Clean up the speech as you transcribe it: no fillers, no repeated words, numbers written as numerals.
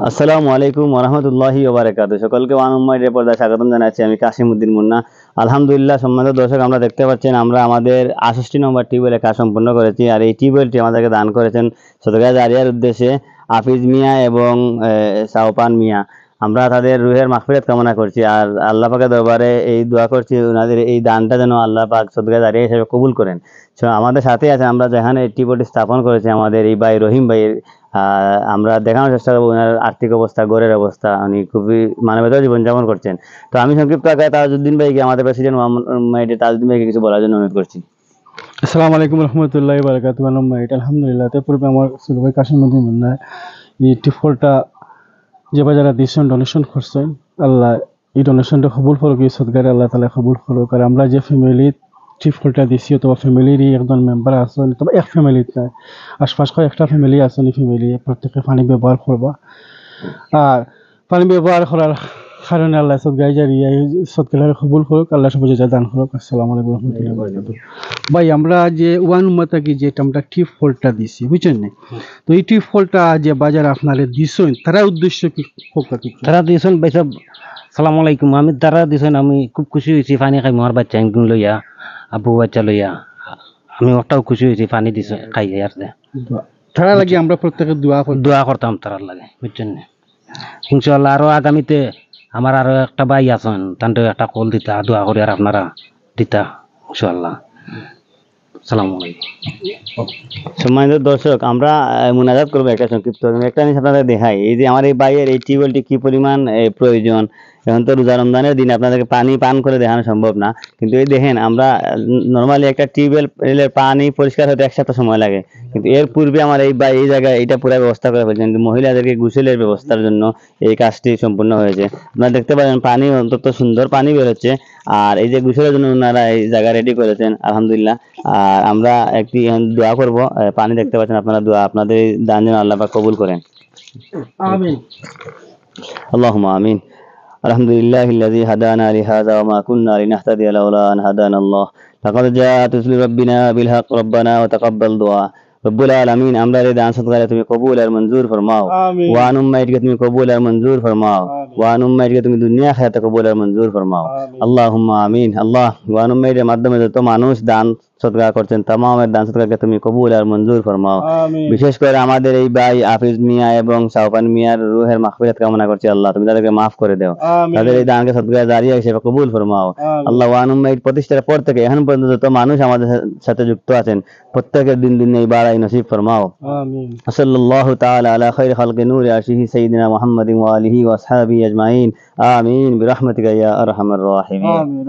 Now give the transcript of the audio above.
আসসালামু আলাইকুম ওরহমতুল্লাহি ওবারাকাতুহু। সকলকে ওয়ান উম্মাইর পর্দায় স্বাগতম জানাচ্ছি। আমি কাশিম উদ্দিন মুন্না। আলহামদুলিল্লাহ, সম্মানিত দর্শক, আমরা দেখতে পাচ্ছেন আমরা আমাদের 68 নম্বর টিউবওয়েলের কাজ সম্পূর্ণ করেছি। আর এই টিউবওয়েলটি আমাদেরকে দান করেছেন সদকা জারিয়ার উদ্দেশ্যে হাফিজ মিয়া এবং সাওপান মিয়া। আমরা তাদের রুহের মাগফিরাত কামনা করছি আর আল্লাহ পাকের দরবারে এই দোয়া করছি ওনাদের এই দানটা যেন আল্লাহ পাক সদকা জারিয়া হিসেবে কবুল করেন। আমাদের সাথে আছে, আমরা যেখানে এই টিউবওয়েলটি স্থাপন করেছি আমাদের এই ভাই রহিম ভাইয়ের। আমরা দেখানোর চেষ্টা করবো ওনার আর্থিক অবস্থা, ঘরের অবস্থা, উনি খুবই মানবেতর জীবনযাপন করছেন। তো আমি সংক্ষিপ্ত আকারে তাজউদ্দিন ভাইকে, আমাদের প্রেসিডেন্ট তাজউদ্দিন ভাইকে কিছু বলার জন্য অনুরোধ করছি। আসসালামু আলাইকুম রহমতুল্লাহি ওয়া বারাকাতুহু। আলহামদুলিল্লাহ, তার পূর্বে আমার ছোট ভাই কাশিম উদ্দিন মুন্না এই টিফলটা যে যারা দিয়েছেন, ডোনেশন করছেন, আল্লাহ এই ডোনেশনটা কবুল করুক, এই সদকারে আল্লাহ তাআলা কবুল করুক। আর আমরা যে ফ্যামিলি টিফলটা দিছি, অথবা ফ্যামিলিরই একজন মেম্বার আছেন, তবে এক ফ্যামিলিতে নয়, আশপাশ একটা ফ্যামিলি আছেন, এই ফ্যামিলি প্রত্যেকে পানি ব্যবহার করবা। আর পানি ব্যবহার করার কারণে আল্লাহ সদকায় জারিয়া সদকারে কবুল করুক, আল্লাহ সবুজ দান করুক। আসসালামু আলাইকুম রহমতুল্লাহি ওয়া বারাকাতুহু। ভাই, আমরা যে ওয়ান উম্মাতাকে যে আমরা টিপ ফলটা দিছি, বুঝছেন না? তো এই টিপ ফলটা যে বাজার আপনারে দিছেন, তারা উদ্দেশ্য কি হোক? তারা দিয়েছেন ভাই সব, সালাম আলাইকুম। আমি তারা দিয়েছেন, আমি খুব খুশি হয়েছি। পানি খাই মোর বাচ্চা একদিন লইয়া, আবু বাচ্চা লইয়া, আমি ওটাও খুশি হয়েছি। পানি দিছে খাই আর তারা লাগে আমরা প্রত্যেকে দোয়া করতাম তারার লাগে, বুঝছেন না? ইনশাআল্লাহ আরো আগামীতে আমার আরো একটা ভাই আছেন, তান্ডে একটা কল দিতা, দোয়া করি আর আপনারা দিতা ইনশাআল্লাহ। সালাম আলাইকুম। সম্মানিত দর্শক, আমরা মুনাজাত করবো একটা সংক্ষিপ্ত। একটা জিনিস আপনাদের দেখাই, এই যে আমার এই ভাইয়ের এই টিউবওয়েলটি কি পরিমাণ প্রয়োজন। এখন তো রোজা রমজানের দিনে আপনাদেরকে পানি পান করে দেখানো সম্ভব না, কিন্তু এই দেখেন, আমরা নর্মালি একটা টিউবওয়েলের পানি পরিষ্কার হতে 1 সপ্তাহ সময় লাগে, কিন্তু এর পূর্বে আমার এই ভাই এই জায়গায় এটা পুরো ব্যবস্থা করে ফেলছেন। কিন্তু মহিলাদেরকে গোসলের ব্যবস্থার জন্য এই কাজটি সম্পূর্ণ হয়েছে। আপনারা দেখতে পারেন পানি অন্তত সুন্দর পানি বেরোচ্ছে। আর এই যে গোসলের জন্য ওনারা এই জায়গা রেডি করেছেন, আলহামদুলিল্লাহ। আর আমরা একটি দোয়া করব, পানি দেখতে পাচ্ছেন আপনারা, দোয়া আপনাদের দান যেন আল্লাহ পাক কবুল করেন। আমিন। আল্লাহুম্মা আমিন। আলহামদুলিল্লাহিল্লাযী হাদানা লিহাযা ওয়া মা কুন্না লিনাহতাদিয়া লাউলা আন হাদানাল্লাহ। লাকাদ জাআত রুসুলু রাব্বিনা বিল হক রব্বানা ওয়া তাকাব্বাল দুআ। রব্বুল আলামিন, আমরা এই দান সদকারে তুমি কবুল আর মঞ্জুর ফরমাও। ওয়ান উম্মাইতকে তুমি কবুল আর মঞ্জুর ফরমাও। ওয়ান উম্মাইতকে তুমি দুনিয়া আখিরাতে কবুল আর মঞ্জুর ফরমাও। আল্লাহুম্মা আমিন। আল্লাহ, ওয়ান উম্মাইতের মাধ্যমে যত মানুষ দান সদকা করছেন, তামামের দান সদকাকে তুমি কবুল আর মঞ্জুর ফরমাও। বিশেষ করে আমাদের এই ভাই হাফিজ মিয়া এবং সাওপান মিয়ার রুহের মাগফিরাত কামনা করছি। আল্লাহ, তুমি তাদেরকে মাফ করে দাও, তাদের এই দানকে সদকা জারিয়া হিসেবে কবুল ফরমাও। আল্লাহ, ওয়ান উম্মাইত প্রতিষ্ঠার পর থেকে এখন পর্যন্ত যত মানুষ আমাদের সাথে যুক্ত আছেন, প্রত্যেকের দিন দিন এই বাড়াই নসিব ফরমাও। আমিন। সাল্লাল্লাহু তাআলা আলা খাইরি খালকি নূরি আরশিহি সাইয়্যিদিনা মুহাম্মাদিন ওয়া আলিহি ওয়া আসহাবিহি আজমাইন। আমিন বিরহমাতিকা ইয়া আরহামার রাহিমিন। আমিন।